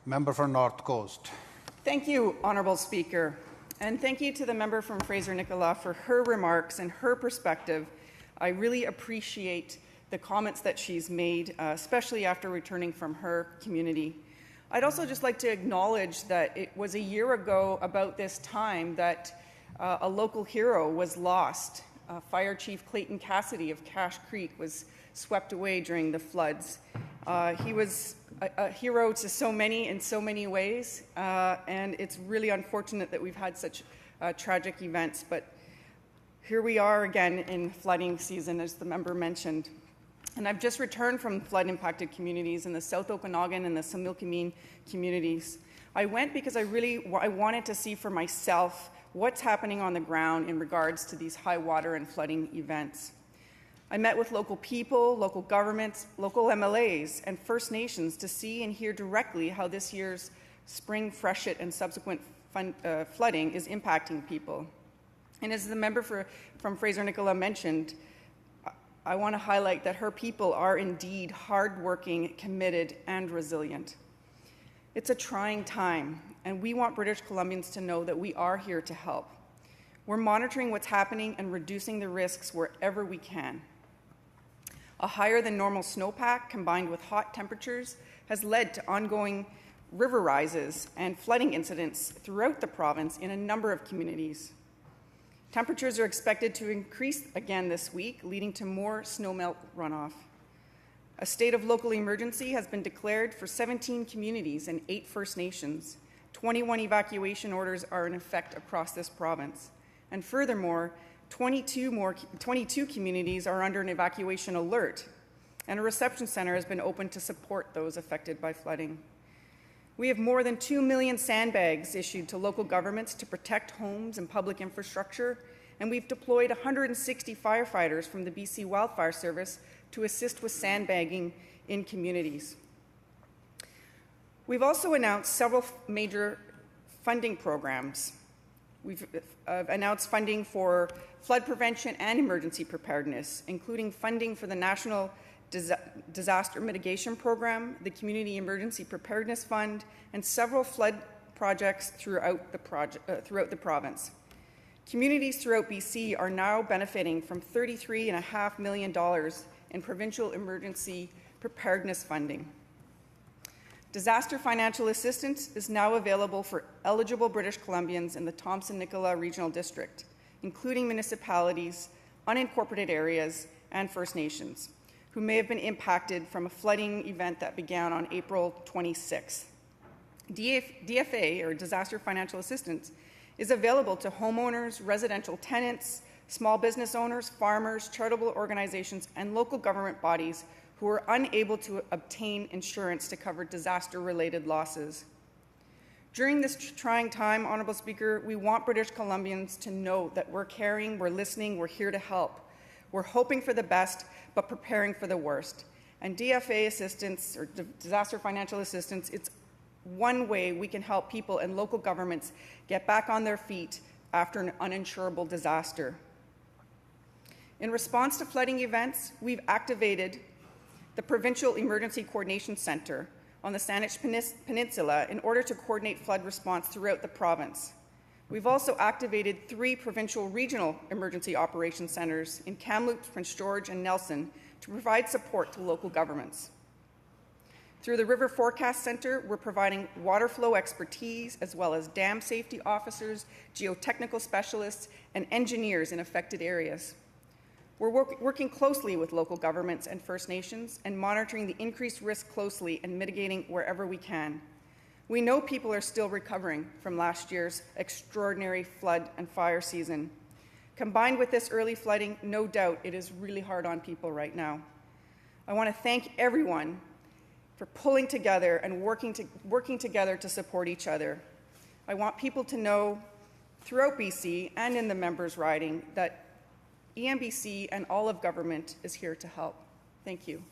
Member for North Coast. Thank you, Honourable Speaker. And thank you to the member from Fraser-Nicola for her remarks and her perspective. I really appreciate the comments that she's made, especially after returning from her community. I'd also just like to acknowledge that it was a year ago about this time that a local hero was lost. Fire Chief Clayton Cassidy of Cache Creek was swept away during the floods. He was a hero to so many in so many ways, and it's really unfortunate that we've had such tragic events, but here we are again in flooding season, as the member mentioned. And I've just returned from flood-impacted communities in the South Okanagan and the Similkameen communities. I went because I wanted to see for myself what's happening on the ground in regards to these high water and flooding events. I met with local people, local governments, local MLAs, and First Nations to see and hear directly how this year's spring freshet and subsequent flooding is impacting people. And as the member from Fraser-Nicola mentioned, I want to highlight that her people are indeed hardworking, committed, and resilient. It's a trying time, and we want British Columbians to know that we are here to help. We're monitoring what's happening and reducing the risks wherever we can. A higher than normal snowpack combined with hot temperatures has led to ongoing river rises and flooding incidents throughout the province in a number of communities. Temperatures are expected to increase again this week, leading to more snowmelt runoff. A state of local emergency has been declared for 17 communities and 8 First Nations. 21 evacuation orders are in effect across this province. And furthermore, 22 communities are under an evacuation alert, and a reception centre has been opened to support those affected by flooding. We have more than 2 million sandbags issued to local governments to protect homes and public infrastructure, and we've deployed 160 firefighters from the BC Wildfire Service to assist with sandbagging in communities. We've also announced several major funding programs. We've announced funding for flood prevention and emergency preparedness, including funding for the National Disaster Mitigation Program, the Community Emergency Preparedness Fund, and several flood projects throughout the province. Communities throughout BC are now benefiting from $33.5 million in provincial emergency preparedness funding. Disaster financial assistance is now available for eligible British Columbians in the Thompson-Nicola Regional District, including municipalities, unincorporated areas, and First Nations, who may have been impacted from a flooding event that began on April 26th. DFA, or Disaster Financial Assistance, is available to homeowners, residential tenants, small business owners, farmers, charitable organizations, and local government bodies who are unable to obtain insurance to cover disaster-related losses. During this trying time, Honourable Speaker, we want British Columbians to know that we're caring, we're listening, we're here to help. We're hoping for the best, but preparing for the worst. And DFA assistance, or disaster financial assistance, it's one way we can help people and local governments get back on their feet after an uninsurable disaster. In response to flooding events, we've activated the Provincial Emergency Coordination Centre on the Saanich Peninsula in order to coordinate flood response throughout the province. We've also activated 3 provincial regional emergency operations centres in Kamloops, Prince George, and Nelson to provide support to local governments. Through the River Forecast Centre, we're providing water flow expertise as well as dam safety officers, geotechnical specialists, and engineers in affected areas. We're working closely with local governments and First Nations and monitoring the increased risk closely and mitigating wherever we can. We know people are still recovering from last year's extraordinary flood and fire season. Combined with this early flooding, no doubt it is really hard on people right now. I want to thank everyone for pulling together and working together to support each other. I want people to know throughout BC and in the members' riding that EMBC and all of government is here to help. Thank you.